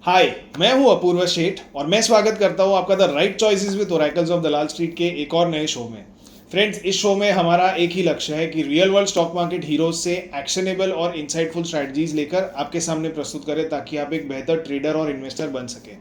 हाय, मैं हूं अपूर्व शेठ और मैं स्वागत करता हूं आपका the right choices with oracles of Dalal street के एक और नए शो में। फ्रेंड्स, इस शो में हमारा एक ही लक्ष्य है कि real world stock market heroes से एक्शनेबल और इंसाइटफुल स्ट्रैटेजीज लेकर आपके सामने प्रस्तुत करें ताकि आप एक बेहतर ट्रेडर और इन्वेस्टर बन सकें।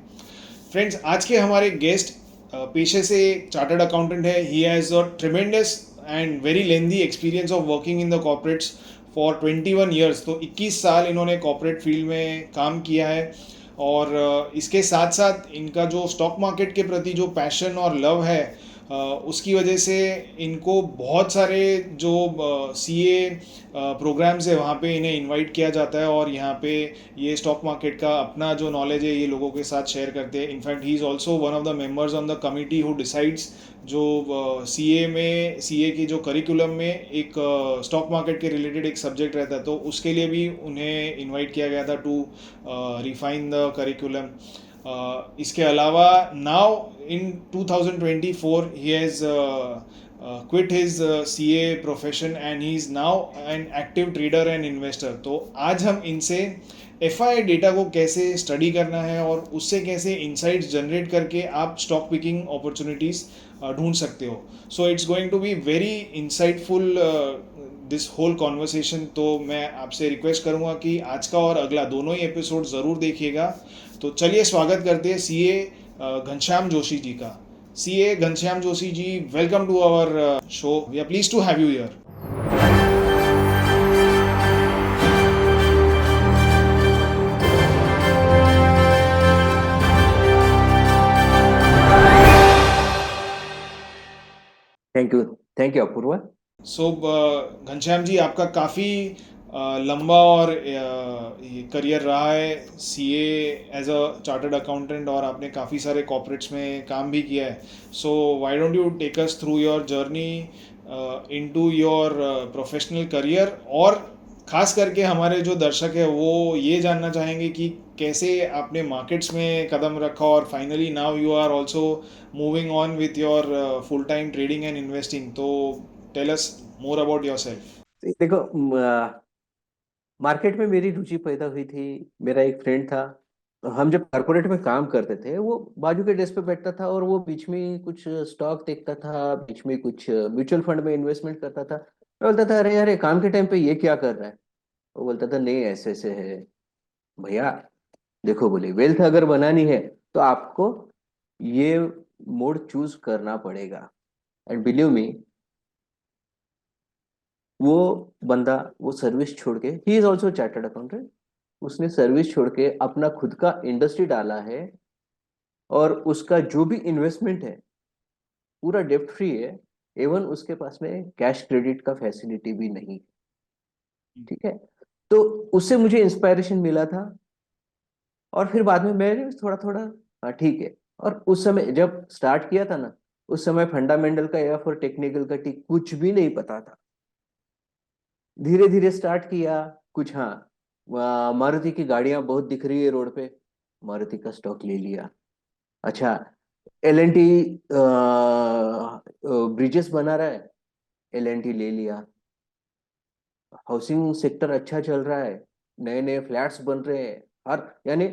फ्रेंड्स, आज के हमारे गेस्ट पेशे से चार्टर्ड अकाउंटेंट है। He has a tremendous and very lengthy experience of working in the corporates for 21 years. तो 21 साल इन्होंने कॉर्पोरेट फील्ड में काम किया है। और इसके साथ साथ इनका जो स्टॉक मार्केट के प्रति जो पैशन और लव है, उसकी वजह से इनको बहुत सारे जो सीए प्रोग्राम्स है वहाँ पे इन्हें इनवाइट किया जाता है और यहाँ पे ये स्टॉक मार्केट का अपना जो नॉलेज है ये लोगों के साथ शेयर करते हैं। In fact he is also one of the members on the committee who decides जो सीए की जो करिकुलम में एक स्टॉक मार्केट के रिलेटेड एक सब्जेक्ट रहता है, तो उसके लिए भी उन्हें इनवाइट किया गया था टू रिफाइन द करिकुलम। इसके अलावा now in 2024 he has quit his CA profession and he is now an active trader and investor। तो आज हम इनसे FI डेटा को कैसे स्टडी करना है और उससे कैसे इंसाइट्स जनरेट करके आप स्टॉक पिकिंग अपॉर्चुनिटीज़ ढूंढ सकते हो। So it's going to be very insightful this whole conversation. तो मैं आपसे रिक्वेस्ट करूंगा कि आज का और अगला दोनों ही एपिसोड ज़रूर देखिएगा। तो चलिए स्वागत करते हैं सीए घनश्याम जोशी जी का। CA Ghanshyam Joshi ji, welcome to our show. We are please to have you here. Thank you. Thank you Apurva. So Ghanshyam ji, आपका काफ़ी लंबा और करियर रहा है CA as a chartered accountant, और आपने काफ़ी सारे कॉर्पोरेट्स में काम भी किया है। So why don't you take us through your journey into your professional career, और ख़ास करके हमारे जो दर्शक है वो ये जानना चाहेंगे कि कैसे आपने मार्केट्स में कदम रखा और finally now you are also moving on with your full time trading and investing. तो tell us more about yourself. देखो, मार्केट में मेरी रुचि पैदा हुई थी। मेरा एक फ्रेंड था। हम जब कॉर्पोरेट में काम करते थे, वो बाजू के डेस्क पे बैठता था और वो बीच में कुछ स्टॉक देखता था, बीच में कुछ म्यूचुअल फंड में इन्वेस्टमेंट करता था। मैं बोलता था, अरे यार, ये काम के टाइम पे ये क्या कर रहा है? वो बोलता था, नहीं, ऐसे ऐसे है भैया। देखो, बोले, वेल्थ अगर बनानी है तो आपको ये मोड चूज करना पड़ेगा। एंड बिलीव मी, वो बंदा वो सर्विस छोड़ के, he is also chartered accountant, उसने सर्विस छोड़ के अपना खुद का इंडस्ट्री डाला है। और उसका जो भी इन्वेस्टमेंट है पूरा डेप्ट फ्री है। एवन उसके पास में कैश क्रेडिट का फैसिलिटी भी नहीं। ठीक है। तो उससे मुझे इंस्पायरेशन मिला था। और फिर बाद में मैंने थोड़ा थोड़ा, हाँ ठीक है। और उस समय जब स्टार्ट किया था ना, उस समय फंडामेंटल का या फिर टेक्निकल का ठीक कुछ भी नहीं पता था। धीरे धीरे स्टार्ट किया। कुछ, हाँ, मारुति की गाड़ियां बहुत दिख रही है रोड पे, मारुति का स्टॉक ले लिया। अच्छा, L&T ब्रिजेस बना रहा है, L&T ले लिया। हाउसिंग सेक्टर अच्छा चल रहा है, नए नए फ्लैट्स बन रहे हैं। हर, यानी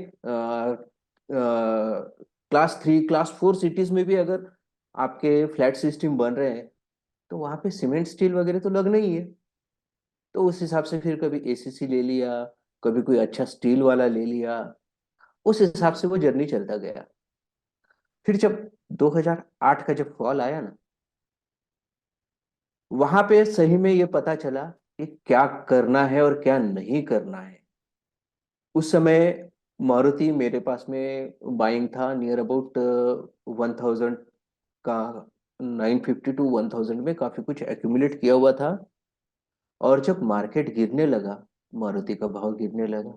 क्लास 3 क्लास 4 सिटीज में भी अगर आपके फ्लैट सिस्टम बन रहे हैं, तो वहां पे सीमेंट स्टील वगैरह तो लगना ही है। तो उस हिसाब से फिर कभी एसीसी ले लिया, कभी कोई अच्छा स्टील वाला ले लिया। उस हिसाब से वो जर्नी चलता गया। फिर जब 2008 का जब फॉल आया ना, वहां पे सही में ये पता चला कि क्या करना है और क्या नहीं करना है। उस समय मारुति मेरे पास में बाइंग था नियर अबाउट 1000 का। 950 to 1000 में काफी कुछ एक्यूमुलेट किया हुआ था। और जब मार्केट गिरने लगा, मारुति का भाव गिरने लगा,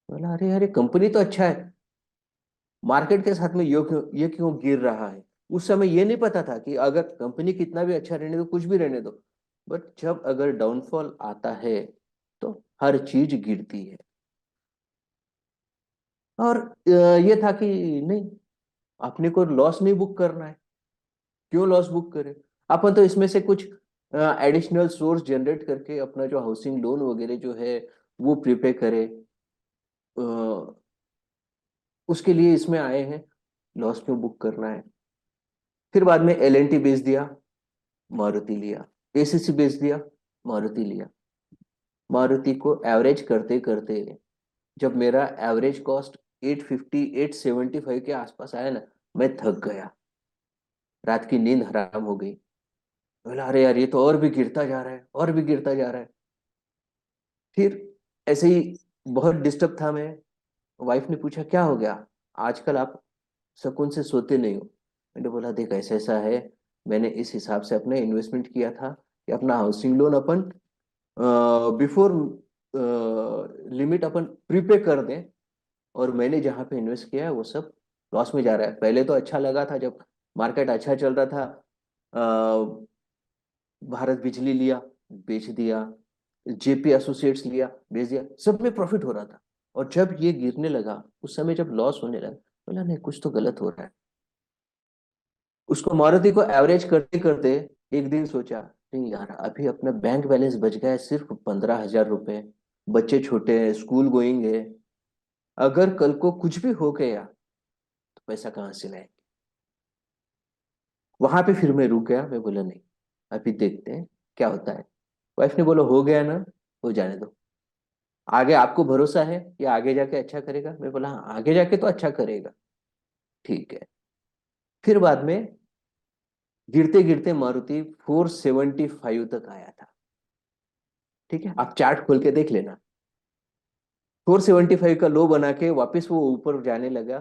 बोला, अरे यार, ये कंपनी तो अच्छा है, मार्केट के साथ में ये क्यों गिर रहा है? उस समय ये नहीं पता था कि अगर कंपनी कितना भी अच्छा रहने दो, कुछ भी रहने दो, बट जब अगर डाउनफॉल आता है तो हर चीज गिरती है। और ये था कि नहीं, अपने को लॉस नहीं बुक करना है। क्यों लॉस बुक करें? अपन तो इसमें से कुछ एडिशनल सोर्स जनरेट करके अपना जो हाउसिंग लोन वगैरह जो है वो प्रीपे करें। उसके लिए इसमें आए हैं, लॉस क्यों बुक करना है। फिर बाद में एल बेच दिया, मारुति लिया। एसीसी बेच दिया, मारुति लिया। मारुति को एवरेज करते करते जब मेरा एवरेज कॉस्ट 850 875 के आसपास आया ना, मैं थक गया, रात की नींद हराम हो गई। बोला अरे यार, ये तो और भी गिरता जा रहा है, और भी गिरता जा रहा है। फिर ऐसे ही बहुत डिस्टर्ब था मैं। वाइफ ने पूछा क्या हो गया, आजकल आप सुकून से सोते नहीं हो। मैंने बोला देख ऐसा ऐसा है, मैंने इस हिसाब से अपने इन्वेस्टमेंट किया था कि अपना हाउसिंग लोन अपन बिफोर लिमिट अपन प्रीपे कर दें, और मैंने जहाँ पे इन्वेस्ट किया है वो सब लॉस में जा रहा है। पहले तो अच्छा लगा था जब मार्केट अच्छा चल रहा था, अ, भारत बिजली लिया, बेच दिया, जेपी एसोसिएट्स लिया, बेच दिया, सब में प्रॉफिट हो रहा था। और जब ये गिरने लगा, उस समय जब लॉस होने लगा, बोला नहीं कुछ तो गलत हो रहा है। उसको मारुति को एवरेज करते करते एक दिन सोचा नहीं यार, अभी अपना बैंक बैलेंस बच गया है सिर्फ 15,000 रुपए, बच्चे छोटे हैं, स्कूल गोइंग है, अगर कल को कुछ भी हो गया तो पैसा कहाँ से लाए। वहां पे फिर मैं रुक गया, मैं बोला नहीं, अभी देखते हैं क्या होता है। वाइफ ने बोला हो गया ना, हो जाने दो, आगे आपको भरोसा है कि आगे जाके अच्छा करेगा। मैं बोला हाँ आगे जाके तो अच्छा करेगा, ठीक है। फिर बाद में गिरते गिरते मारुति 475 तक आया था। ठीक है, आप चार्ट खोल के देख लेना। 475 का लो बना के वापस वो ऊपर जाने लगा।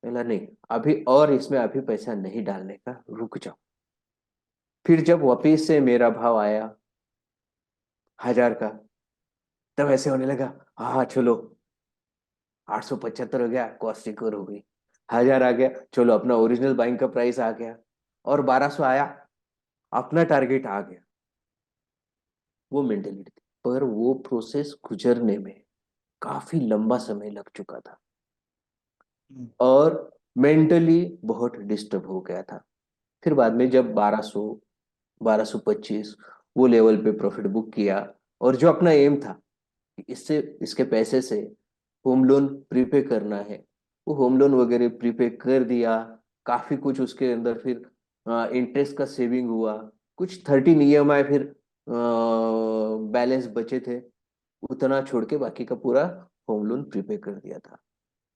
बोला नहीं, अभी और इसमें अभी पैसा नहीं डालने का, रुक जाओ। फिर जब वापस से मेरा भाव आया 1,000 का, तब ऐसे होने लगा, हाँ हाँ चलो, 875 हो गया, कॉस्ट रिकवर हो गई। 1,000 आ गया, चलो अपना ओरिजिनल बाइंग का प्राइस आ गया। और 1,200 आया, अपना टारगेट आ गया। वो मेंटेलिटी थी, पर वो प्रोसेस गुजरने में काफी लंबा समय लग चुका था, हम्म। और मेंटली बहुत डिस्टर्ब हो गया था। फिर बाद में जब 1200 1225 वो लेवल पे प्रॉफिट बुक किया, और जो अपना एम था कि इससे इसके पैसे से होम लोन प्रीपे करना है, वो होम लोन वगैरह प्रीपे कर दिया। काफी कुछ उसके अंदर फिर इंटरेस्ट का सेविंग हुआ, कुछ 13 EMI फिर बैलेंस बचे थे, उतना छोड़ के बाकी का पूरा होम लोन प्रीपे कर दिया था।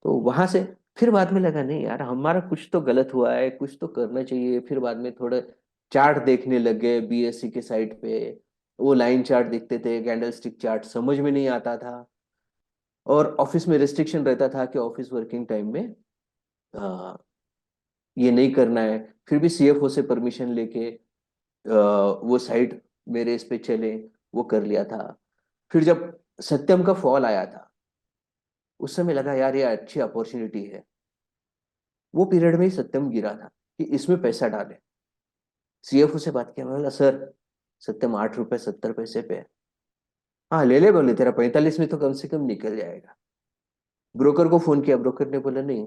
तो वहां से फिर बाद में लगा नहीं यार, हमारा कुछ तो गलत हुआ है, कुछ तो करना चाहिए। फिर बाद में थोड़े चार्ट देखने लग गए बीएससी के साइट पे, वो लाइन चार्ट देखते थे, कैंडल स्टिक चार्ट समझ में नहीं आता था। और ऑफिस में रिस्ट्रिक्शन रहता था कि ऑफिस वर्किंग टाइम में आ, ये नहीं करना है। फिर भी सीएफओ से परमिशन लेके वो साइट मेरे इस पे चले, वो कर लिया था। फिर जब सत्यम का फॉल आया था, उस समय लगा यार ये अच्छी अपॉर्चुनिटी है। वो पीरियड में ही सत्यम गिरा था कि इसमें पैसा डाले। सीएफओ से बात किया, मैं बोला सर सत्यम 8 रुपए 70 पैसे पे है। हाँ ले ले बोले, तेरा 45 में तो कम से कम निकल जाएगा। ब्रोकर को फोन किया, ब्रोकर ने बोला नहीं,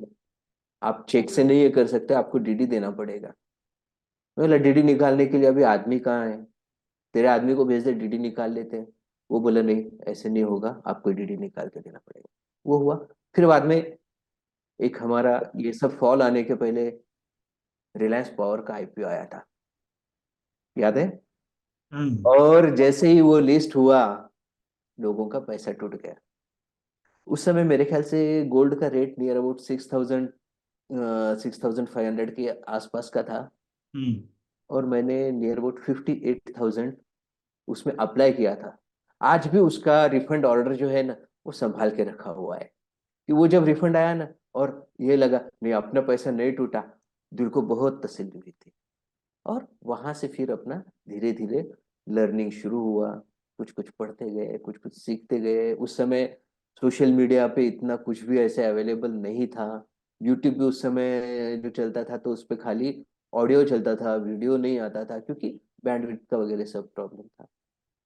आप चेक से नहीं ये कर सकते, आपको डीडी देना पड़ेगा। मैं बोला डीडी निकालने के लिए अभी आदमी कहाँ है, तेरे आदमी को भेज दे, डीडी निकाल लेते हैं। वो बोला नहीं ऐसे नहीं होगा, आपको डीडी निकाल के देना पड़ेगा। वो हुआ। फिर बाद में एक हमारा ये सब फॉल आने के पहले रिलायंस पावर का आईपीओ आया था, याद है। हम्म। और जैसे ही वो लिस्ट हुआ, लोगों का पैसा टूट गया। उस समय मेरे ख्याल से गोल्ड का रेट नियर अबाउट 6,500 के आसपास का था। हम्म। और मैंने नियर अबाउट 58,000 उसमें अप्लाई किया था। आज भी उसका रिफंड ऑर्डर जो है ना, वो संभाल के रखा हुआ है। कि वो जब रिफंड आया ना, और ये लगा नहीं अपना पैसा नहीं टूटा, दिल को बहुत तसल्ली हुई थी। और वहां से फिर अपना धीरे धीरे लर्निंग शुरू हुआ। कुछ कुछ पढ़ते गए, कुछ कुछ सीखते गए। उस समय सोशल मीडिया पे इतना कुछ भी ऐसे अवेलेबल नहीं था। यूट्यूब भी उस समय जो चलता था तो उस पे खाली ऑडियो चलता था, वीडियो नहीं आता था, क्योंकि बैंडविड्थ का वगैरह सब प्रॉब्लम था।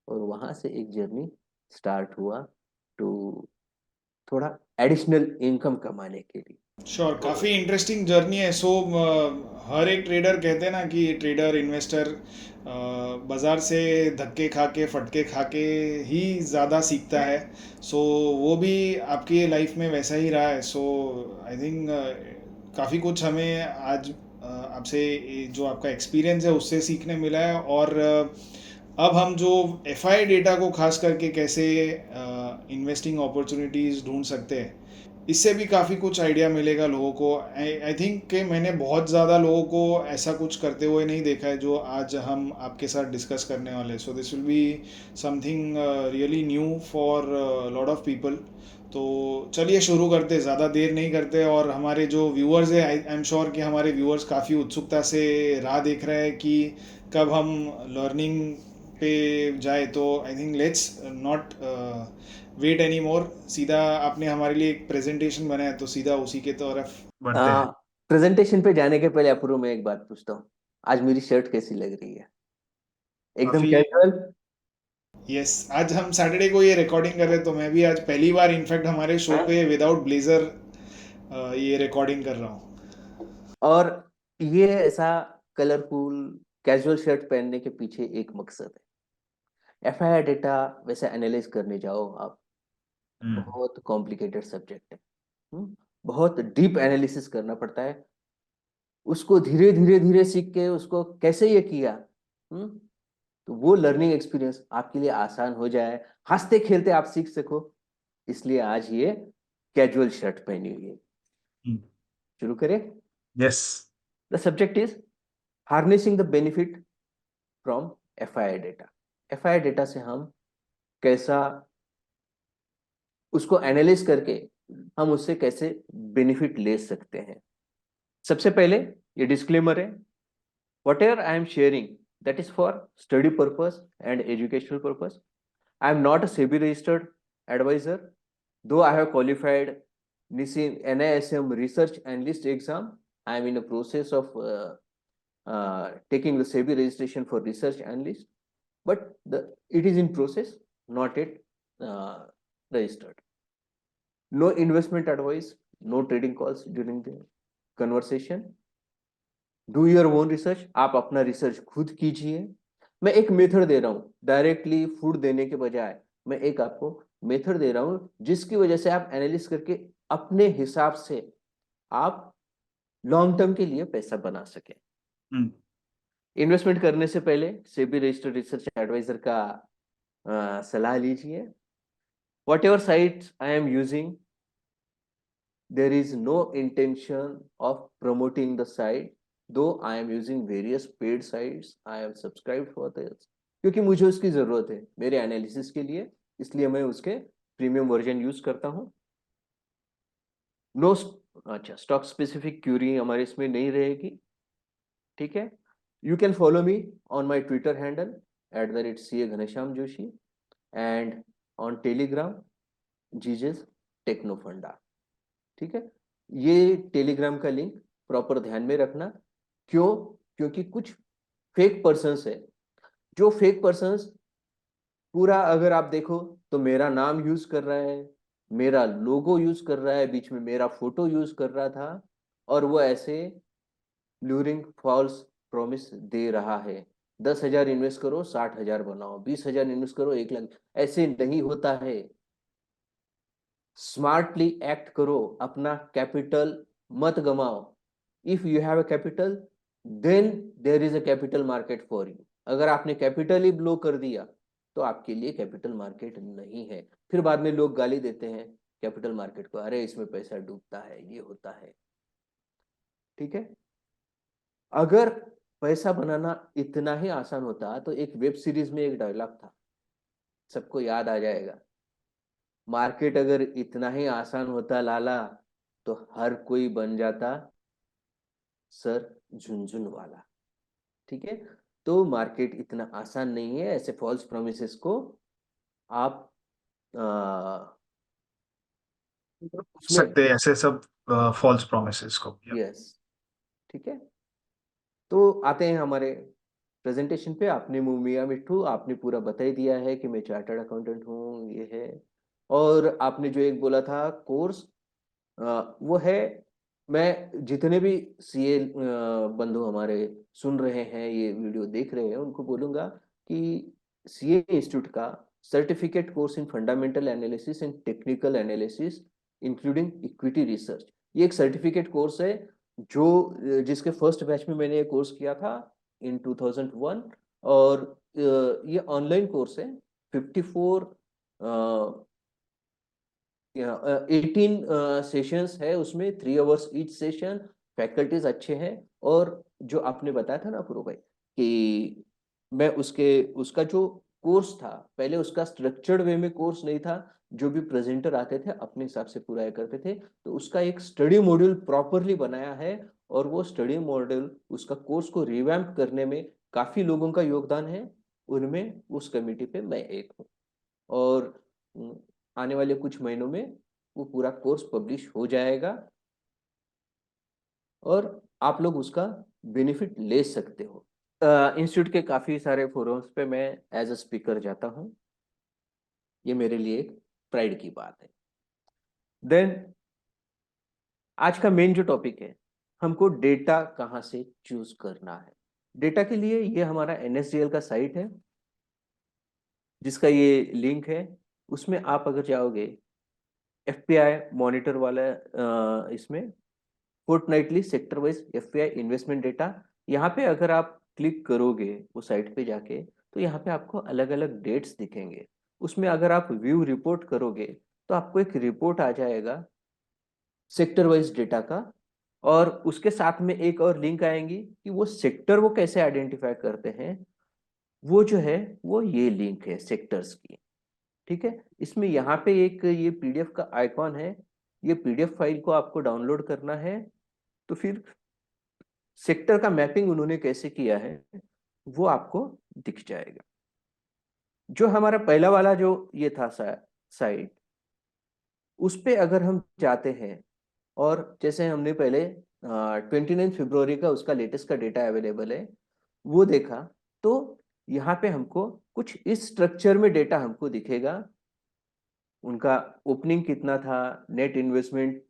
और वहां से एक जर्नी स्टार्ट हुआ टू थोड़ा एडिशनल इनकम कमाने के लिए। श्योर, काफ़ी इंटरेस्टिंग जर्नी है। सो हर एक ट्रेडर कहते हैं ना कि ट्रेडर इन्वेस्टर बाज़ार से धक्के खा के फटके खा के ही ज़्यादा सीखता है। सो वो भी आपकी लाइफ में वैसा ही रहा है। सो आई थिंक काफ़ी कुछ हमें आज आपसे जो आपका एक्सपीरियंस है उससे सीखने मिला है, और अब हम जो एफआई डेटा को खास करके कैसे इन्वेस्टिंग अपॉर्चुनिटीज़ ढूंढ सकते हैं, इससे भी काफ़ी कुछ आइडिया मिलेगा लोगों को। आई थिंक कि मैंने बहुत ज़्यादा लोगों को ऐसा कुछ करते हुए नहीं देखा है जो आज हम आपके साथ डिस्कस करने वाले हैं। So this will be something really new for lot of people. तो चलिए शुरू करते, ज़्यादा देर नहीं करते, और हमारे जो व्यूअर्स हैं, आई एम श्योर कि हमारे व्यूअर्स काफ़ी उत्सुकता से राह देख रहे हैं कि कब हम लर्निंग पे जाए। तो I think let's not wait any more, सीधा आपने हमारे लिए एक प्रेजेंटेशन बनाया तो सीधा उसी के तरफ बढ़ते हैं। प्रेजेंटेशन पे जाने के पहले अपूर्व मैं एक बात पूछता हूँ, आज मेरी शर्ट कैसी लग रही है? एकदम काफ़ी, कैजुअल? यस, आज हम सैटरडे को ये रिकॉर्डिंग कर रहे हैं, तो मैं भी आज पहली बार इनफैक्ट हमारे शो पे विदाउट ब्लेजर ये रिकॉर्डिंग कर रहा हूँ। और ये ऐसा कलरफुल कैजुअल शर्ट पहनने के पीछे एक मकसद है। एफआईआर डेटा वैसे एनालाइज करने जाओ आप, बहुत कॉम्प्लिकेटेड सब्जेक्ट है। बहुत डीप एनालिसिस करना पड़ता है, उसको धीरे धीरे धीरे सीख के उसको कैसे ये किया, तो वो लर्निंग एक्सपीरियंस आपके लिए आसान हो जाए, हंसते खेलते आप सीख सको, इसलिए आज ये कैजुअल शर्ट पहनी हुई है। शुरू करें? Yes. The subject is harnessing the benefit from FIR data. FIR data से हम कैसा उसको एनालाइज करके हम उससे कैसे बेनिफिट ले सकते हैं। सबसे पहले ये डिस्क्लेमर है, whatever I am sharing that is for study purpose and educational purpose. I am not a SEBI registered advisor, though I have qualified NISM research analyst exam. I am in a process of taking the SEBI registration for research analyst, but it is in process, not yet registered. No investment advice, no trading calls during the conversation. Do your own research, आप अपना research खुद कीजिए। मैं एक method दे रहा हूं, directly food देने के बजाय मैं एक आपको मेथड दे रहा हूं जिसकी वजह से आप एनालिसिस करके अपने हिसाब से आप लॉन्ग टर्म के लिए पैसा बना सके। इन्वेस्टमेंट करने से पहले सेबी रजिस्टर्ड रिसर्च एडवाइजर का सलाह लीजिए। What ever sites I am using, there is no intention of promoting the site, though I am using various paid sites, I am subscribed for this, क्योंकि मुझे उसकी जरूरत है मेरे एनालिसिस के लिए, इसलिए मैं उसके प्रीमियम वर्जन यूज करता हूं। नो अच्छा, स्टॉक स्पेसिफिक क्यूरी हमारे इसमें नहीं रहेगी, ठीक है। You can follow me on my Twitter handle @CA Ghanshyam Joshi and on Telegram GJ's Technofunda, ठीक है। ये टेलीग्राम का लिंक प्रॉपर ध्यान में रखना। क्यों? क्योंकि कुछ फेक पर्सन्स है, जो फेक पर्सन्स पूरा अगर आप देखो तो मेरा नाम यूज कर रहा है, मेरा लोगो यूज कर रहा है, बीच में मेरा फोटो यूज कर रहा था, और वो ऐसे ल्यूरिंग फॉल्स प्रॉमिस दे रहा है। 10,000 इन्वेस्ट करो 60,000 बनाओ, 20,000 इन्वेस्ट करो 1 लाख, ऐसे नहीं होता है। स्मार्टली एक्ट करो, अपना कैपिटल मत गमाओ। If you have a capital then there is a capital market for you. अगर आपने कैपिटल ही ब्लो कर दिया तो आपके लिए कैपिटल मार्केट नहीं है। फिर बाद में लोग गाली देते हैं कैपिटल मार्केट को, अरे इसमें पैसा डूबता है, ये होता है, ठीक है। अगर पैसा बनाना इतना ही आसान होता तो एक वेब सीरीज में एक डायलॉग था, सबको याद आ जाएगा, मार्केट अगर इतना ही आसान होता लाला तो हर कोई बन जाता सर झुनझुन वाला, ठीक है। तो मार्केट इतना आसान नहीं है, ऐसे फॉल्स प्रोमिसेस को आप उसमें सकते हैं ऐसे सब फॉल्स प्रोमिसेस को। यस, ठीक है। तो आते हैं हमारे प्रेजेंटेशन पे। आपने मियां मिट्ठू आपने पूरा बता ही दिया है कि मैं चार्टर्ड अकाउंटेंट हूँ, ये है। और आपने जो एक बोला था कोर्स, वो है, मैं जितने भी सीए बंधु हमारे सुन रहे हैं, ये वीडियो देख रहे हैं, उनको बोलूंगा कि सीए इंस्टीट्यूट का certificate course in fundamental analysis and technical analysis including equity research, ये एक सर्टिफिकेट कोर्स है जो जिसके फर्स्ट बैच में मैंने ये कोर्स किया था इन 2001। और ये ऑनलाइन कोर्स है। 54 18 सेशंस है उसमें, 3 आवर्स ईच सेशन। फैकल्टीज अच्छे हैं। और जो आपने बताया था ना अपूर्व भाई कि मैं उसका जो कोर्स था, पहले उसका स्ट्रक्चर्ड वे में कोर्स नहीं था, जो भी प्रेजेंटर आते थे अपने हिसाब से पूरा करते थे, तो उसका एक स्टडी मॉड्यूल प्रॉपरली बनाया है। और वो स्टडी मॉड्यूल उसका कोर्स को रिवैम्प करने में काफी लोगों का योगदान है। उनमें उस कमेटी पे मैं एक हूँ। और आने वाले कुछ महीनों में वो पूरा कोर्स पब्लिश हो जाएगा और आप लोग उसका बेनिफिट ले सकते हो। इंस्टीट्यूट के काफी सारे फोरम्स पे मैं एज अ स्पीकर जाता हूँ। ये मेरे लिए एक प्राइड की बात है। देन आज का मेन जो टॉपिक है, हमको डेटा कहाँ से चूज करना है। डेटा के लिए ये हमारा NSDL का साइट है जिसका ये लिंक है। उसमें आप अगर जाओगे FPI मॉनिटर वाला इसमें fortnightly sector wise FPI investment data, यहाँ पे अगर आप क्लिक करोगे वो साइट पे जाके, तो यहाँ पे आपको अलग अलग डेट्स दिखेंगे। उसमें अगर आप व्यू रिपोर्ट करोगे तो आपको एक रिपोर्ट आ जाएगा सेक्टर वाइज डेटा का। और उसके साथ में एक और लिंक आएंगी कि वो सेक्टर वो कैसे आइडेंटिफाई करते हैं। वो जो है वो ये लिंक है सेक्टर्स की। ठीक है, इसमें यहाँ पे एक ये PDF का आइकॉन है। ये PDF फाइल को आपको डाउनलोड करना है। तो फिर सेक्टर का मैपिंग उन्होंने कैसे किया है वो आपको दिख जाएगा। जो हमारा पहला वाला जो ये था साइट, उस पे अगर हम जाते हैं और जैसे हमने पहले 29 फरवरी का उसका लेटेस्ट का डेटा अवेलेबल है वो देखा, तो यहाँ पे हमको कुछ इस स्ट्रक्चर में डेटा हमको दिखेगा। उनका ओपनिंग कितना था, नेट इन्वेस्टमेंट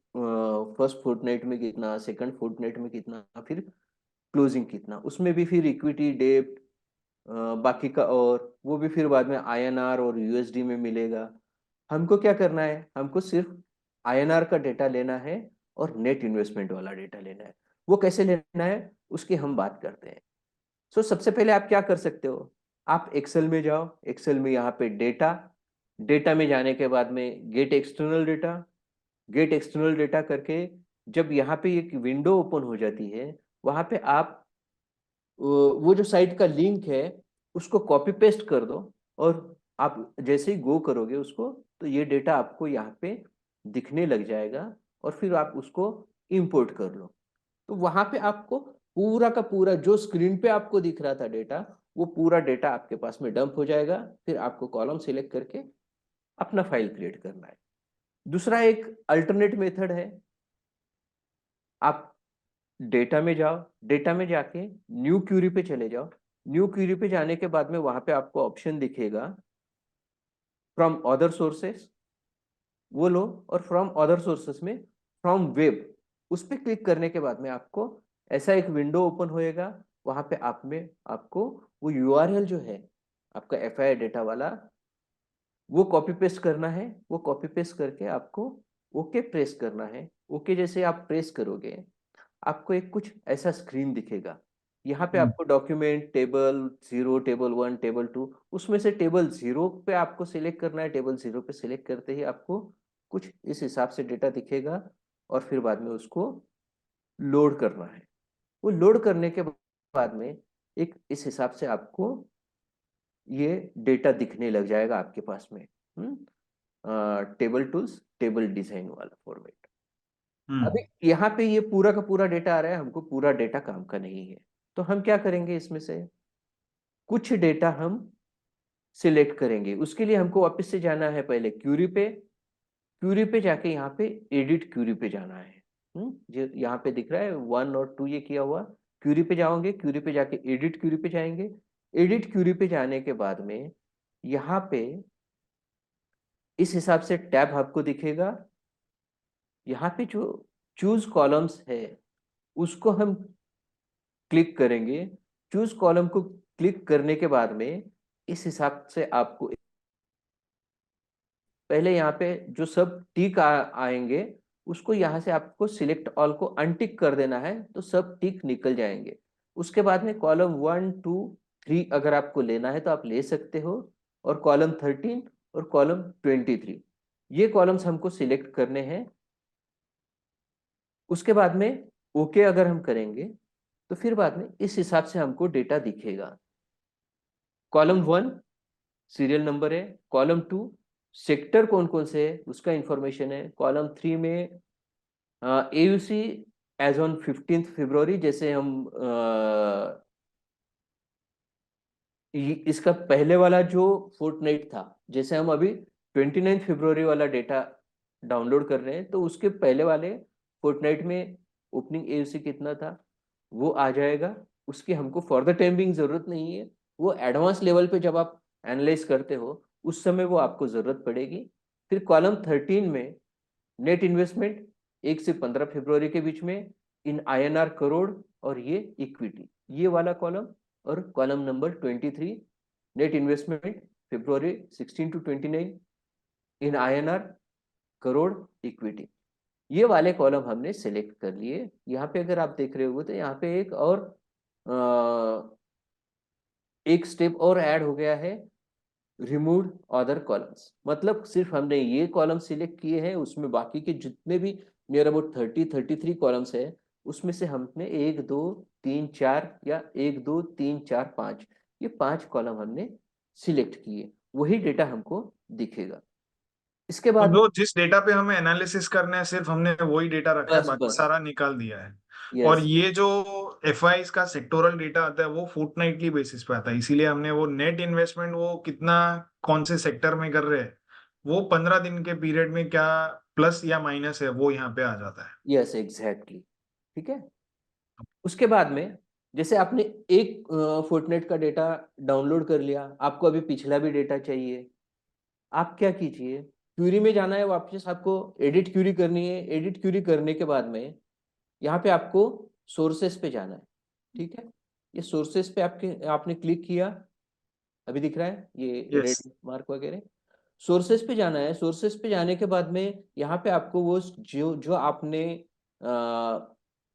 फर्स्ट फोर्टनाइट में कितना, सेकंड फोर्टनाइट में कितना, फिर क्लोजिंग कितना, उसमें भी फिर इक्विटी डेब्ट बाकी का, और वो भी फिर बाद में INR और USD में मिलेगा। हमको क्या करना है, हमको सिर्फ INR का डेटा लेना है और नेट इन्वेस्टमेंट वाला डेटा लेना है। वो कैसे लेना है उसकी हम बात करते हैं। सबसे पहले आप क्या कर सकते हो, आप एक्सेल में जाओ। एक्सेल में यहाँ पे डेटा, डेटा में जाने के बाद में gate external data, gate external data करके जब यहाँ पे एक विंडो ओपन हो जाती है, वहां पे आप वो जो साइट का लिंक है उसको कॉपी पेस्ट कर दो। और आप जैसे ही गो करोगे उसको, तो ये डेटा आपको यहाँ पे दिखने लग जाएगा और फिर आप उसको इंपोर्ट कर लो। तो वहां पे आपको पूरा का पूरा जो स्क्रीन पे आपको दिख रहा था डेटा, वो पूरा डेटा आपके पास में डंप हो जाएगा। फिर आपको कॉलम सिलेक्ट करके अपना फाइल क्रिएट करना है। दूसरा एक अल्टरनेट मेथड है, आप डेटा में जाओ, डेटा में जाके न्यू क्यूरी पे चले जाओ। न्यू क्यूरी पे जाने के बाद में वहां पे आपको ऑप्शन दिखेगा फ्रॉम अदर सोर्सेस, वो लो। और फ्रॉम अदर सोर्सेस में फ्रॉम वेब, उस पर क्लिक करने के बाद में आपको ऐसा एक विंडो ओपन होएगा। वहां पे आप में आपको वो URL जो है आपका FI डेटा वाला, वो कॉपी पेस्ट करना है। वो कॉपी पेस्ट करके आपको ओके प्रेस करना है। ओके जैसे आप प्रेस करोगे, आपको एक कुछ ऐसा स्क्रीन दिखेगा। यहाँ पे हम्म। आपको डॉक्यूमेंट टेबल 0, टेबल 1, टेबल 2, उसमें से टेबल 0 पे आपको सिलेक्ट करना है। टेबल 0 पे सिलेक्ट करते ही आपको कुछ इस हिसाब से डेटा दिखेगा और फिर बाद में उसको लोड करना है। वो लोड करने के बाद में एक इस हिसाब से आपको ये डेटा दिखने लग जाएगा आपके पास में। टेबल टूल्स, टेबल डिजाइन वाला फॉर्मेट। हम्म। अभी यहाँ पे ये पूरा का पूरा डेटा आ रहा है, हमको पूरा डेटा काम का नहीं है। तो हम क्या करेंगे, इसमें से कुछ डेटा हम सिलेक्ट करेंगे। उसके लिए हमको वापस से जाना है पहले क्यूरी पे। क्यूरी पे जाके यहाँ पे एडिट क्यूरी पे जाना है। जो यहाँ पे दिख रहा है 1 और 2 ये किया हुआ, क्यूरी पे जाओगे। क्यूरी पे जाके एडिट क्यूरी पे जाएंगे। एडिट क्यूरी पे जाने के बाद में यहाँ पे इस हिसाब से टैब आपको दिखेगा। यहाँ पे जो चूज कॉलम्स है उसको हम क्लिक करेंगे। चूज कॉलम को क्लिक करने के बाद में इस हिसाब से आपको पहले यहाँ पे जो सब टिक आएंगे उसको यहाँ से आपको सिलेक्ट ऑल को अनटिक कर देना है, तो सब टिक निकल जाएंगे। उसके बाद में कॉलम 1 2 3 अगर आपको लेना है तो आप ले सकते हो, और कॉलम 13 और कॉलम 23 ये कॉलम्स हमको सिलेक्ट करने हैं। उसके बाद में ओके अगर हम करेंगे तो फिर बाद में इस हिसाब से हमको डेटा दिखेगा। कॉलम 1 सीरियल नंबर है, कॉलम 2 सेक्टर कौन कौन से है उसका इंफॉर्मेशन है, कॉलम 3 में एयूसी एज ऑन 15 फरवरी, जैसे हम इसका पहले वाला जो फोर्टनाइट था, जैसे हम अभी 29 फरवरी वाला डेटा डाउनलोड कर रहे हैं, तो उसके पहले वाले फोर्टनाइट में ओपनिंग एयूसी कितना था वो आ जाएगा। उसकी हमको फॉर द टाइम बिंग जरूरत नहीं है, वो एडवांस लेवल पे जब आप एनालाइज करते हो उस समय वो आपको जरूरत पड़ेगी। फिर कॉलम 13 में नेट इन्वेस्टमेंट 1 से 15 फरवरी के बीच में इन आईएनआर करोड़ और ये इक्विटी, ये वाला कॉलम। और column number 23 net investment February 16 to 29 in INR crore equity, ये वाले कॉलम हमने सेलेक्ट कर लिए। यहाँ पे अगर आप देख रहे हो तो यहाँ पे एक और एक स्टेप और ऐड हो गया है, रिमूव अदर कॉलम्स। मतलब सिर्फ हमने ये कॉलम सिलेक्ट किए हैं, उसमें बाकी के जितने भी नियर अबाउट 33 कॉलम्स है उसमें से हमने 1 2 3 4 या 1 2 3 4 5 ये 5 कॉलम हमने सिलेक्ट किए, वही डेटा हमको दिखेगा। इसके तो बाद जो जिस डेटा पे हमें एनालिसिस करना है सिर्फ हमने वही डेटा रखा है, बस बाकी बस, सारा निकाल दिया है। और यस ये जो एफआईज का सेक्टोरल डेटा आता है वो फोर्टनाइटली बेसिस पे आता है, इसीलिए हमने वो नेट इन्वेस्टमेंट वो कितना कौन से सेक्टर में कर रहे हैं वो 15 दिन के पीरियड में क्या प्लस या माइनस है वो यहाँ पे आ जाता है। यस एग्जैक्टली, ठीक है। उसके बाद में जैसे आपने एक फोर्टनेट का डेटा डाउनलोड कर लिया, आपको अभी पिछला भी डेटा चाहिए, आप क्या कीजिए, क्यूरी में जाना है, वापस आपको एडिट क्यूरी करनी है। एडिट क्यूरी करने के बाद में यहाँ पे आपको सोर्सेस पे जाना है, ठीक है। ये सोर्सेस पे आपके आपने क्लिक किया, अभी दिख रहा है ये यस। रेड मार्क वगैरह। सोर्सेस पे जाना है, सोर्सेस पे जाने के बाद में यहाँ पे आपको वो जो जो आपने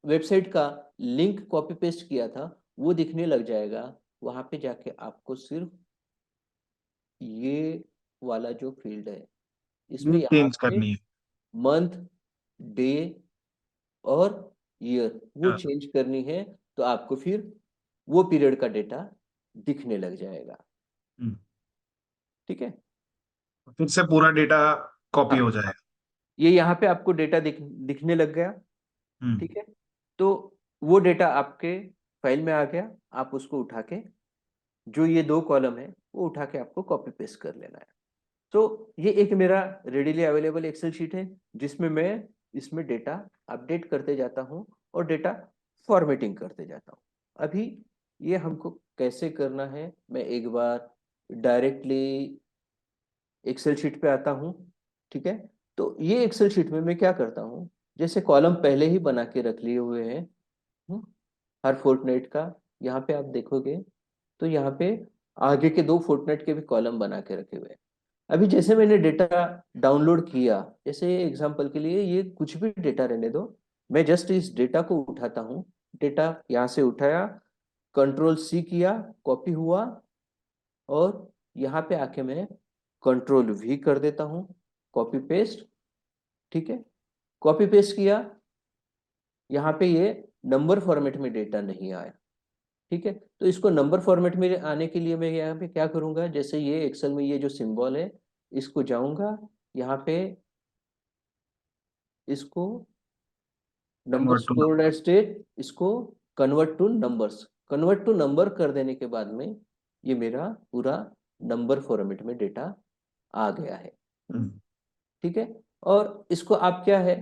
वेबसाइट का लिंक कॉपी पेस्ट किया था वो दिखने लग जाएगा। वहां पे जाके आपको सिर्फ ये वाला जो फील्ड है इसमें यहाँ चेंज पे करनी है। मंथ, डे और ईयर वो हाँ। चेंज करनी है, तो आपको फिर वो पीरियड का डेटा दिखने लग जाएगा, हम्म। ठीक है। फिर से पूरा डेटा कॉपी हाँ, हो जाएगा। ये यहाँ पे आपको डेटा दिखने लग गया, हम्म। ठीक है। तो वो डेटा आपके फाइल में आ गया, आप उसको उठा के जो ये 2 कॉलम है वो उठा के आपको कॉपी पेस्ट कर लेना है। तो ये एक मेरा रेडिली अवेलेबल एक्सेल शीट है जिसमें मैं इसमें डेटा अपडेट करते जाता हूँ और डेटा फॉर्मेटिंग करते जाता हूँ। अभी ये हमको कैसे करना है, मैं एक बार डायरेक्टली एक्सेल शीट पे आता हूँ, ठीक है। तो ये एक्सेल शीट में मैं क्या करता हूँ, जैसे कॉलम पहले ही बना के रख लिए हुए हैं हम्म, हर फोर्टनाइट का। यहाँ पे आप देखोगे तो यहाँ पे आगे के 2 फोर्टनाइट के भी कॉलम बना के रखे हुए हैं। अभी जैसे मैंने डेटा डाउनलोड किया, जैसे एग्जांपल के लिए ये कुछ भी डेटा रहने दो, मैं जस्ट इस डेटा को उठाता हूँ। डेटा यहाँ से उठाया, कंट्रोल सी किया, कॉपी हुआ, और यहाँ पे आके मैं कंट्रोल वी कर देता हूँ, कॉपी पेस्ट, ठीक है। कॉपी पेस्ट किया, यहाँ पे ये नंबर फॉर्मेट में डेटा नहीं आया, ठीक है। तो इसको नंबर फॉर्मेट में आने के लिए मैं यहाँ पे क्या करूंगा, जैसे ये एक्सेल में ये जो सिंबल है इसको जाऊंगा, यहाँ पे इसको number convert to stored at state, इसको convert to numbers, convert to number कर देने के बाद में ये मेरा पूरा नंबर फॉर्मेट में डेटा आ गया है, नंबर। ठीक है। और इसको आप क्या है,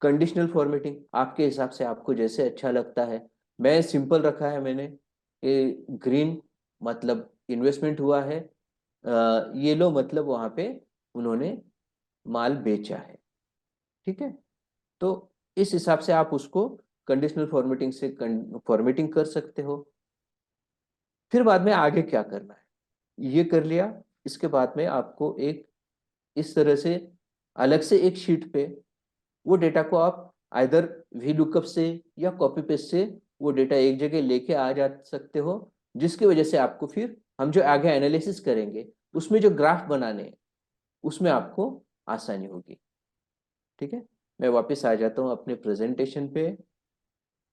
कंडीशनल फॉर्मेटिंग आपके हिसाब से आपको जैसे अच्छा लगता है। मैं सिंपल रखा है मैंने, ये ग्रीन मतलब इन्वेस्टमेंट हुआ है, येलो मतलब वहां पे उन्होंने माल बेचा है, ठीक है। तो इस हिसाब से आप उसको कंडीशनल फॉर्मेटिंग से फॉर्मेटिंग कर सकते हो। फिर बाद में आगे क्या करना है ये कर लिया। इसके बाद में आपको एक इस तरह से अलग से एक शीट पे वो डेटा को आप आइदर वी लुकअप से या कॉपी पेस्ट से वो डेटा एक जगह लेके आ जा सकते हो, जिसकी वजह से आपको फिर हम जो आगे एनालिसिस करेंगे उसमें जो ग्राफ बनाने हैं उसमें आपको आसानी होगी। ठीक है, मैं वापस आ जाता हूँ अपने प्रेजेंटेशन पे।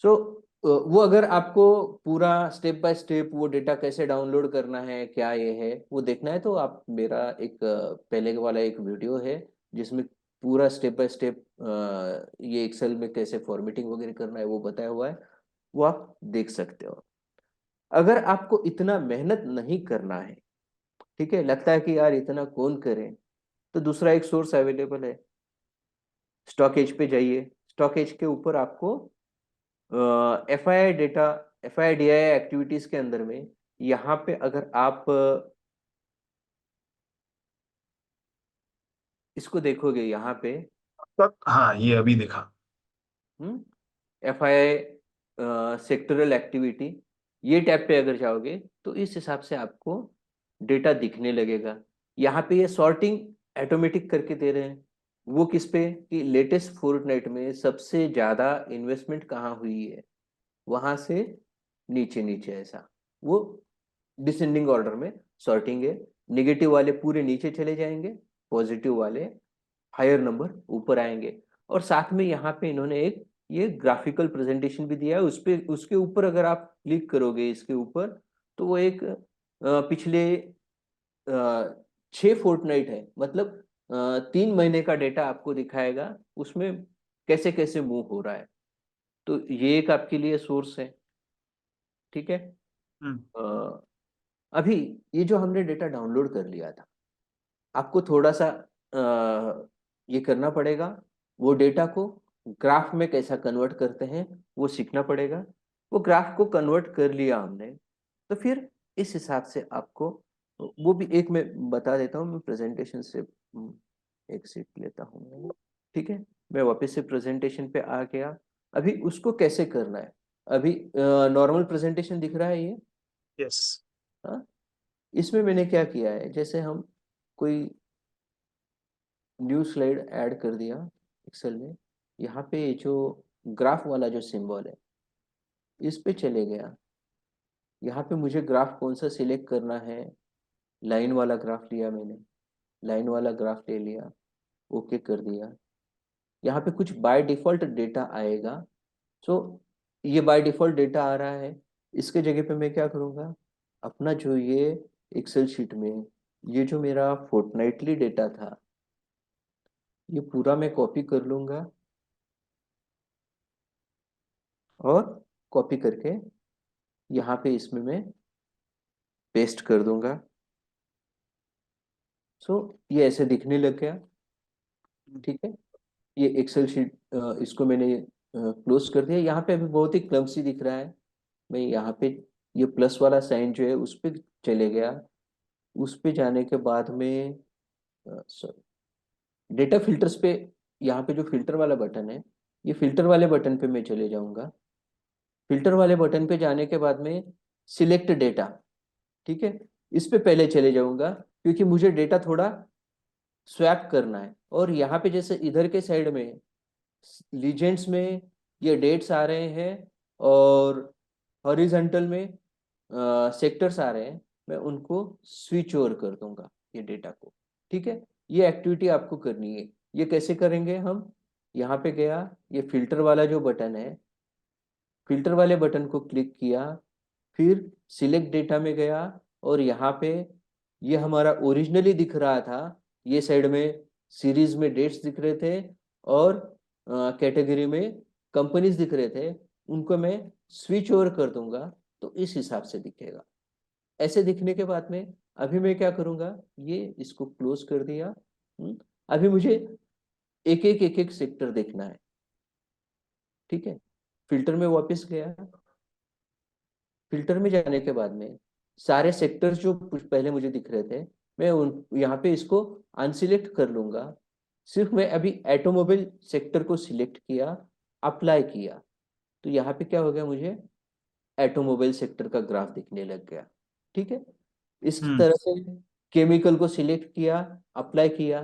सो वो अगर आपको पूरा स्टेप बाय स्टेप वो डेटा कैसे डाउनलोड करना है, क्या ये है वो देखना है, तो आप मेरा एक पहले वाला एक वीडियो है जिसमें पूरा स्टेप बाय स्टेप ये एक्सेल में कैसे फॉर्मेटिंग वगैरह करना है वो बताया हुआ है, वो आप देख सकते हो। अगर आपको इतना मेहनत नहीं करना है, ठीक है, लगता है कि यार इतना कौन करे, तो दूसरा एक सोर्स अवेलेबल है, स्टॉक एज पे जाइए। स्टॉक एज के ऊपर आपको F I I data, F I I D I activities के अंदर में यहाँ पे अगर आप इसको देखोगे यहाँ पे, तक हाँ, ये अभी देखा। F I I sectoral activity, ये टैब पे अगर जाओगे तो इस हिसाब से आपको डेटा दिखने लगेगा। यहाँ पे ये सॉर्टिंग ऑटोमेटिक करके दे रहे हैं। वो किस पे कि लेटेस्ट फोर्टनाइट में सबसे ज्यादा इन्वेस्टमेंट कहाँ हुई है, वहां से नीचे नीचे ऐसा वो डिसेंडिंग ऑर्डर में सॉर्टिंग है। निगेटिव वाले पूरे नीचे चले जाएंगे, पॉजिटिव वाले हायर नंबर ऊपर आएंगे। और साथ में यहाँ पे इन्होंने एक ये ग्राफिकल प्रेजेंटेशन भी दिया है, उस पे उसके ऊपर अगर आप क्लिक करोगे इसके ऊपर, तो वो एक पिछले 6 फोर्टनाइट है, मतलब 3 महीने का डेटा आपको दिखाएगा उसमें कैसे कैसे मूव हो रहा है। तो ये एक आपके लिए सोर्स है। ठीक है, हम्म। अ, अभी ये जो हमने डेटा डाउनलोड कर लिया था, आपको थोड़ा सा ये करना पड़ेगा, वो डेटा को ग्राफ में कैसा कन्वर्ट करते हैं वो सीखना पड़ेगा। वो ग्राफ को कन्वर्ट कर लिया हमने, तो फिर इस हिसाब से आपको वो भी एक मैं बता देता हूँ। मैं प्रेजेंटेशन से एक सीट लेता हूँ। ठीक है, मैं वापस से प्रेजेंटेशन पे आ गया। अभी उसको कैसे करना है, अभी नॉर्मल प्रेजेंटेशन दिख रहा है ये। यस। हाँ, इसमें मैंने क्या किया है, जैसे हम कोई न्यू स्लाइड ऐड कर दिया एक्सेल में, यहाँ पे ये जो ग्राफ वाला जो सिंबल है इस पे चले गया। यहाँ पे मुझे ग्राफ कौन सा सिलेक्ट करना है, लाइन वाला ग्राफ लिया मैंने, लाइन वाला ग्राफ ले लिया, ओके कर दिया। यहाँ पे कुछ बाय डिफॉल्ट डेटा आएगा। सो ये बाय डिफॉल्ट डेटा आ रहा है, इसके जगह पे मैं क्या करूँगा, अपना जो ये एक्सेल शीट में ये जो मेरा फोर्टनाइटली डेटा था ये पूरा मैं कॉपी कर लूंगा, और कॉपी करके यहाँ पे इसमें मैं पेस्ट कर दूंगा। सो ये ऐसे दिखने लग गया। ठीक है, ये एक्सेल शीट इसको मैंने क्लोज कर दिया। यहाँ पे अभी बहुत ही क्लमसी दिख रहा है, मैं यहाँ पे ये प्लस वाला साइन जो है उस पे चले गया। उस पे जाने के बाद में सॉरी, डेटा फिल्टर्स पे, यहाँ पे जो फिल्टर वाला बटन है, ये फिल्टर वाले बटन पे मैं चले जाऊंगा। फिल्टर वाले बटन पे जाने के बाद में सिलेक्ट डेटा, ठीक है, इस पे पहले चले जाऊंगा क्योंकि मुझे डेटा थोड़ा स्वैप करना है। और यहाँ पे जैसे इधर के साइड में लीजेंड्स में ये डेट्स आ रहे हैं, और हॉरिजॉन्टल में सेक्टर्स आ रहे हैं, मैं उनको स्विच ओवर कर दूंगा ये डेटा को। ठीक है, ये एक्टिविटी आपको करनी है। ये कैसे करेंगे हम, यहाँ पे गया, ये फिल्टर वाला जो बटन है, फिल्टर वाले बटन को क्लिक किया, फिर सिलेक्ट डेटा में गया, और यहाँ पे ये हमारा ओरिजिनली दिख रहा था, ये साइड में सीरीज में डेट्स दिख रहे थे, और कैटेगरी में कंपनीज दिख रहे थे, उनको मैं स्विच ओवर कर दूंगा तो इस हिसाब से दिखेगा। ऐसे दिखने के बाद में अभी मैं क्या करूंगा, ये इसको क्लोज कर दिया। अभी मुझे एक एक सेक्टर देखना है। ठीक है, फिल्टर में वापस गया, फिल्टर में जाने के बाद में सारे सेक्टर्स जो पहले मुझे दिख रहे थे, मैं उन यहाँ पे इसको अनसिलेक्ट कर लूंगा। सिर्फ मैं अभी ऑटोमोबाइल सेक्टर को सिलेक्ट किया, अप्लाई किया, तो यहाँ पे क्या हो गया, मुझे ऑटोमोबाइल सेक्टर का ग्राफ दिखने लग गया। ठीक है, इस हम्म। तरह से केमिकल को सिलेक्ट किया, अप्लाई किया,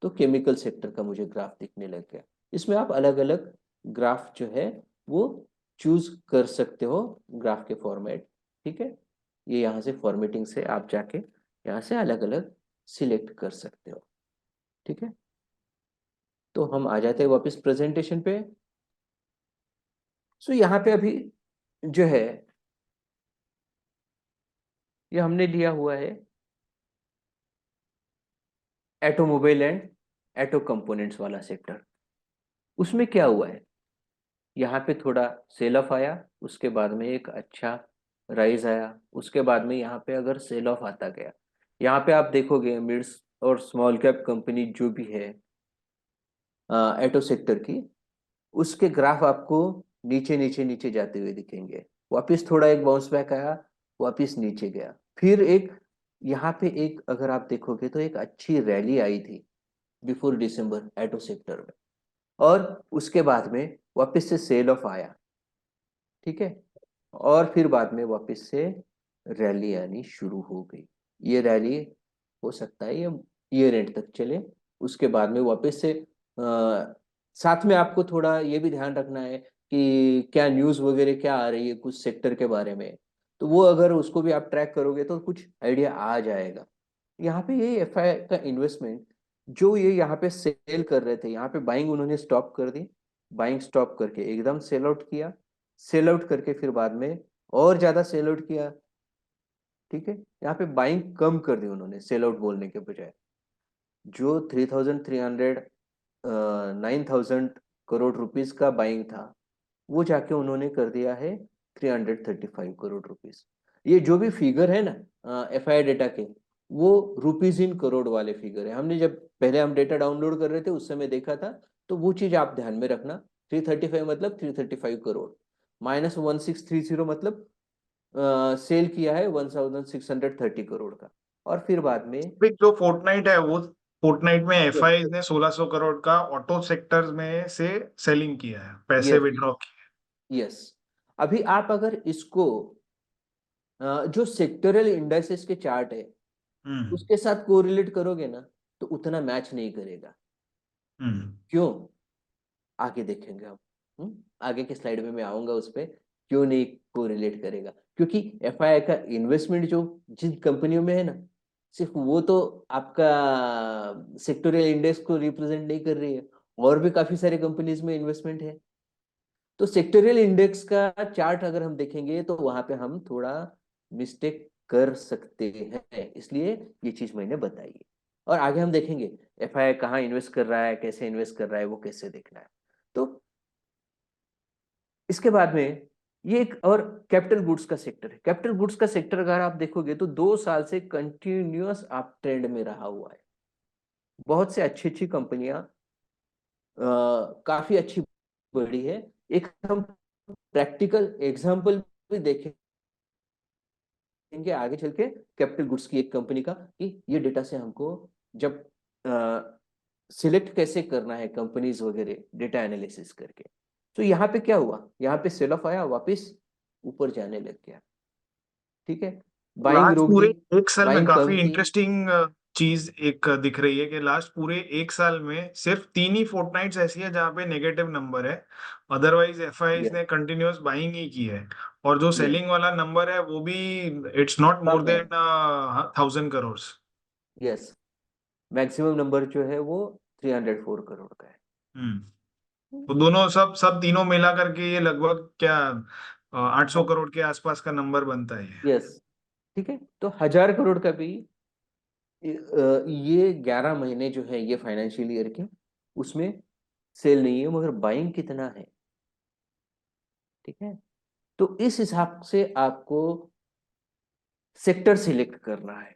तो केमिकल सेक्टर का मुझे ग्राफ दिखने लग गया। इसमें आप अलग अलग ग्राफ जो है वो चूज कर सकते हो, ग्राफ के फॉर्मेट। ठीक है, ये यहाँ से फॉर्मेटिंग से आप जाके यहाँ से अलग अलग सिलेक्ट कर सकते हो। ठीक है, तो हम आ जाते हैं वापस प्रेजेंटेशन पे। सो यहाँ पे अभी जो है ये हमने लिया हुआ है ऑटोमोबाइल एंड ऑटो कंपोनेंट्स वाला सेक्टर। उसमें क्या हुआ है, यहाँ पे थोड़ा सेल ऑफ आया, उसके बाद में एक अच्छा राइज आया, उसके बाद में यहाँ पे अगर सेल ऑफ आता गया, यहाँ पे आप देखोगे मिड्स और स्मॉल कैप कंपनी जो भी है ऑटो सेक्टर की, उसके ग्राफ आपको नीचे नीचे नीचे जाते हुए दिखेंगे। वापस थोड़ा एक बाउंस बैक आया, वापस नीचे गया, फिर एक यहाँ पे एक अगर आप देखोगे तो एक अच्छी रैली आई थी बिफोर दिसंबर ऑटो सेक्टर में, और उसके बाद में वापस से सेल ऑफ आया। ठीक है, और फिर बाद में वापस से रैली आनी शुरू हो गई। ये रैली हो सकता है ये ईयर एंड तक चले, उसके बाद में वापस से साथ में आपको थोड़ा ये भी ध्यान रखना है कि क्या न्यूज़ वगैरह क्या आ रही है कुछ सेक्टर के बारे में, तो वो अगर उसको भी आप ट्रैक करोगे तो कुछ आइडिया आ जाएगा। यहाँ पे ये एफआई का इन्वेस्टमेंट जो ये यहाँ पे सेल कर रहे थे, यहाँ पे बाइंग उन्होंने स्टॉप कर दी, बाइंग स्टॉप करके एकदम सेल आउट किया, सेल आउट करके फिर बाद में और ज्यादा सेल आउट किया। ठीक है, यहाँ पे बाइंग कम कर दी उन्होंने सेल आउट बोलने के बजाय। जो 3,300 9,000 करोड़ रुपीस का बाइंग था, वो जाके उन्होंने कर दिया है 335 करोड़ रुपीस। ये जो भी फिगर है ना एफआई डेटा के, वो रुपीज इन करोड़ वाले फिगर है। हमने जब पहले हम डेटा डाउनलोड कर रहे थे उस समय देखा था, तो वो चीज आप ध्यान में रखना। 335 मतलब 335 करोड़, -1630 मतलब सेल किया है 1,630 करोड़ का। और फिर बाद में अभी जो फोर्टनाइट है वो, फोर्टनाइट में एफआई ने 1600 करोड़ का ऑटो सेक्टर में से सेलिंग किया है, पैसे यस, विड्रॉ किए यस, अभी आप अगर इसको जो सेक्टरल इंडाइसेस के चार्ट है हैं। हम्म। उसके साथ कोरिलेट करोगे ना, तो उतना मैच नहीं करेगा। हम्म। क्यों, आगे देखेंगे हम। आगे के स्लाइड में मैं आऊंगा उस पे, क्यों नहीं कोरिलेट करेगा। क्योंकि एफआई का इन्वेस्टमेंट जो जिन कंपनियों में है ना, सिर्फ वो तो आपका सेक्टोरियल इंडेक्स को रिप्रेजेंट नहीं कर रही है, और भी काफी सारे कंपनीज में इन्वेस्टमेंट है। तो सेक्टोरियल इंडेक्स का चार्ट अगर हम देखेंगे तो वहां पे हम थोड़ा मिस्टेक कर सकते हैं, इसलिए ये चीज मैंने बताई है। और आगे हम देखेंगे एफआई कहाँ इन्वेस्ट कर रहा है, कैसे इन्वेस्ट कर रहा है, वो कैसे देखना है। तो इसके बाद में ये एक और कैपिटल गुड्स का सेक्टर है। कैपिटल गुड्स का सेक्टर अगर आप देखोगे तो 2 साल से कंटिन्यूअस अप ट्रेंड में रहा हुआ है। बहुत से अच्छी अच्छी कंपनियां काफी अच्छी बढ़ी है। एक हम प्रैक्टिकल एग्जांपल भी देखेंगे आगे चल के कैपिटल गुड्स की एक कंपनी का, कि ये डेटा से हमको जब सिलेक्ट कैसे करना है कंपनीज वगैरह डेटा एनालिसिस करके। तो यहाँ पे क्या हुआ, यहाँ पे सेल ऑफ आया, वापस ऊपर जाने लग गया। ठीक है, बाइंग लास्ट रोक पूरे दी, एक साल में बाइंग कम काफी की। इंटरेस्टिंग चीज एक दिख रही है कि लास्ट पूरे एक साल में सिर्फ 3 ही फोर्टनाइट्स ऐसी है जहां पे नेगेटिव नंबर है। अदरवाइज एफआईज यस, ने कंटिन्यूअस बाइंग ही की है। और जो यस, सेलिंग वाला नंबर है वो भी इट्स नॉट मोर कम है। Then 1,000 crore. Yes, maximum number जो है वो 304 करोड़ का है। हम्म। तो दोनों सब सब तीनों मिला करके ये लगभग क्या 800 करोड़ के आसपास का नंबर बनता है ये। यस, ठीक है, तो 1,000 करोड़ का भी ये 11 महीने जो है ये फाइनेंशियल ईयर के, उसमें सेल नहीं है, मगर बाइंग कितना है। ठीक है, तो इस हिसाब से आपको सेक्टर सिलेक्ट करना है।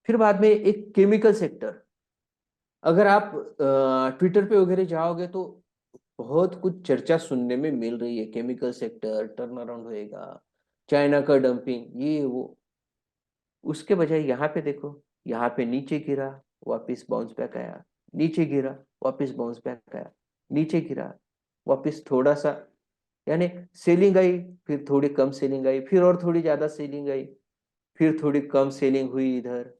फिर बाद में एक केमिकल सेक्टर, अगर आप ट्विटर पे वगैरह जाओगे तो बहुत कुछ चर्चा सुनने में मिल रही है, केमिकल सेक्टर टर्न अराउंड होएगा, चाइना का डंपिंग ये वो। उसके बजाय यहाँ पे देखो, यहाँ पे नीचे गिरा, वापस बाउंस बैक आया, नीचे गिरा, वापस बाउंस बैक आया, नीचे गिरा, वापस थोड़ा सा, यानी सेलिंग आई, फिर थोड़ी कम सेलिंग आई, फिर और थोड़ी ज्यादा सेलिंग आई, फिर थोड़ी कम सेलिंग हुई इधर।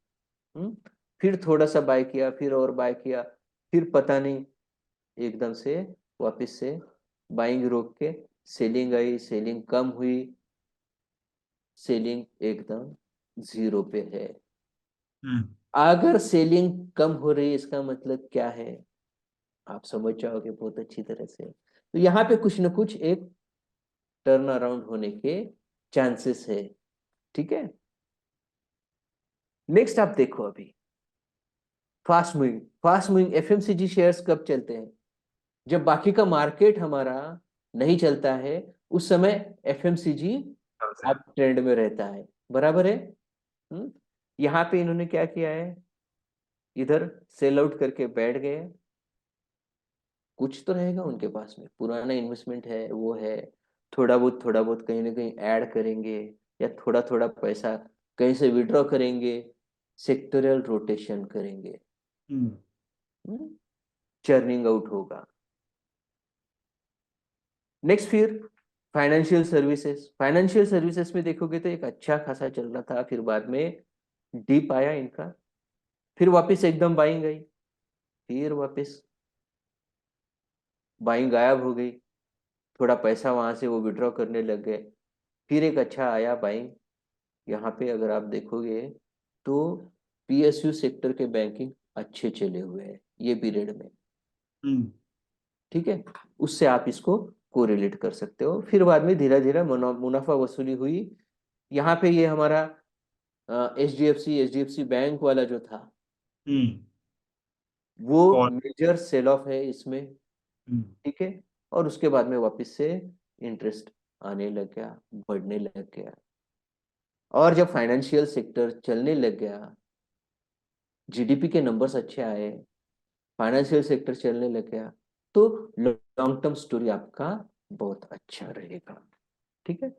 हम्म फिर थोड़ा सा बाय किया, फिर और बाय किया, फिर पता नहीं एकदम से वापस से बाइंग रोक के सेलिंग आई, सेलिंग कम हुई, सेलिंग एकदम 0 पे है। अगर सेलिंग कम हो रही है इसका मतलब क्या है, आप समझ जाओगे बहुत अच्छी तरह से। तो यहाँ पे कुछ ना कुछ एक टर्न अराउंड होने के चांसेस है, ठीक है। नेक्स्ट आप देखो, अभी फास्ट मूविंग एफएमसीजी शेयर्स कब चलते हैं? जब बाकी का मार्केट हमारा नहीं चलता है, उस समय एफएमसीजी अप ट्रेंड में रहता है, बराबर है। यहाँ पे इन्होंने क्या किया है, इधर सेल आउट करके बैठ गए। कुछ तो रहेगा उनके पास में, पुराना इन्वेस्टमेंट है, वो है, थोड़ा बहुत कहीं ना कहीं ऐड करेंगे, या थोड़ा थोड़ा पैसा कहीं से विड्रॉ करेंगे, सेक्टोरियल रोटेशन करेंगे, चर्निंग आउट होगा। नेक्स्ट फिर फाइनेंशियल सर्विसेज में देखोगे तो एक अच्छा खासा चल रहा था, फिर बाद में डीप आया इनका, फिर वापस एकदम बाइंग आई, फिर वापस बाइंग गायब हो गई, थोड़ा पैसा वहां से वो विड्रॉ करने लग गए, फिर एक अच्छा आया बाइंग। यहाँ पे अगर आप देखोगे तो पीएसयू सेक्टर के बैंकिंग अच्छे चले हुए हैं ये पीरियड में, ठीक है। उससे आप इसको कोरिलेट कर सकते हो। फिर बाद में धीरे धीरे मुनाफा वसूली हुई। यहाँ पे ये हमारा एचडीएफसी बैंक वाला जो था, वो मेजर सेल ऑफ है इसमें, ठीक है। और उसके बाद में वापस से इंटरेस्ट आने लग गया, बढ़ने लग गया। और जब फाइनेंशियल सेक्टर चलने लग गया, जीडीपी के नंबर्स अच्छे आए, फाइनेंशियल सेक्टर चलने लग गया, तो लॉन्ग टर्म स्टोरी आपका बहुत अच्छा रहेगा, ठीक है।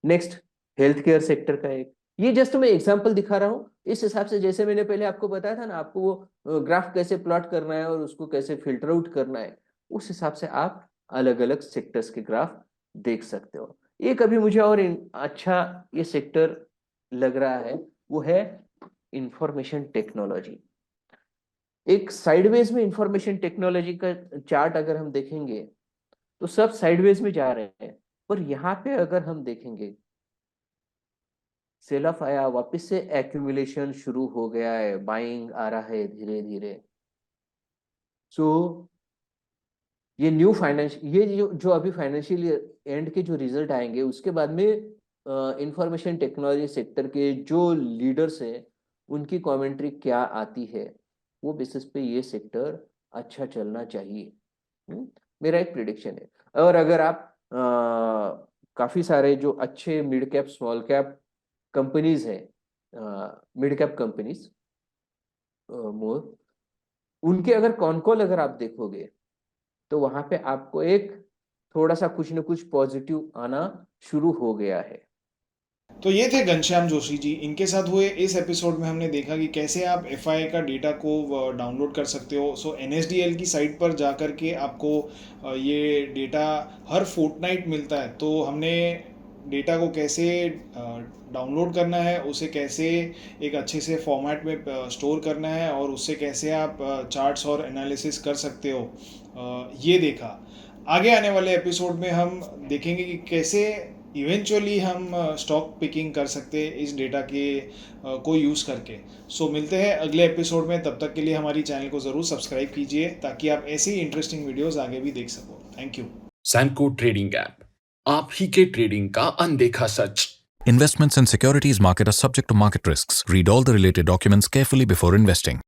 नेक्स्ट हेल्थ केयर सेक्टर का एक, ये जस्ट मैं एग्जांपल दिखा रहा हूँ। इस हिसाब से जैसे मैंने पहले आपको बताया था ना, आपको वो ग्राफ कैसे प्लॉट करना है और उसको कैसे फिल्टर आउट करना है, उस हिसाब से आप अलग अलग सेक्टर्स के ग्राफ देख सकते हो। एक अभी मुझे और अच्छा ये सेक्टर लग रहा है, वो है इंफॉर्मेशन टेक्नोलॉजी। एक साइडवेज में इंफॉर्मेशन टेक्नोलॉजी का चार्ट अगर हम देखेंगे तो सब साइडवेज में जा रहे हैं, पर यहाँ पे अगर हम देखेंगे सेल ऑफ आया, वापस से एक्यूमुलेशन शुरू हो गया है, बाइंग आ रहा है धीरे धीरे। सो ये न्यू फाइनेंस, ये जो अभी फाइनेंशियल एंड के जो रिजल्ट आएंगे उसके बाद में इंफॉर्मेशन टेक्नोलॉजी सेक्टर के जो लीडर्स हैं उनकी कमेंट्री क्या आती है, वो बेसिस पे ये सेक्टर अच्छा चलना चाहिए। मेरा एक प्रिडिक्शन है। और अगर आप काफी सारे जो अच्छे mid cap small cap companies है, मिड कैप कंपनीज मोर, उनके अगर कॉन कॉल अगर आप देखोगे तो वहां पे आपको एक थोड़ा सा कुछ न कुछ पॉजिटिव आना शुरू हो गया है। तो ये थे घनश्याम जोशी जी। इनके साथ हुए इस एपिसोड में हमने देखा कि कैसे आप एफआई का डेटा को डाउनलोड कर सकते हो। सो एनएसडीएल की साइट पर जा कर के आपको ये डेटा हर फोर्टनाइट मिलता है। तो हमने डेटा को कैसे डाउनलोड करना है, उसे कैसे एक अच्छे से फॉर्मेट में स्टोर करना है और उससे कैसे आप चार्ट्स और एनालिसिस कर सकते हो, ये देखा। आगे आने वाले एपिसोड में हम देखेंगे कि कैसे इवेंचुअली हम स्टॉक पिकिंग कर सकते हैं इस डेटा के को यूज़ करके। सो मिलते हैं अगले एपिसोड में। तब तक के लिए हमारी चैनल को ज़रूर सब्सक्राइब कीजिए ताकि आप ऐसी इंटरेस्टिंग वीडियोस आगे भी देख सको। Thank you. Samco trading app, आप ही के ट्रेडिंग का अनदेखा सच। Investments and securities market are subject to market risks. Read all the related documents carefully before investing.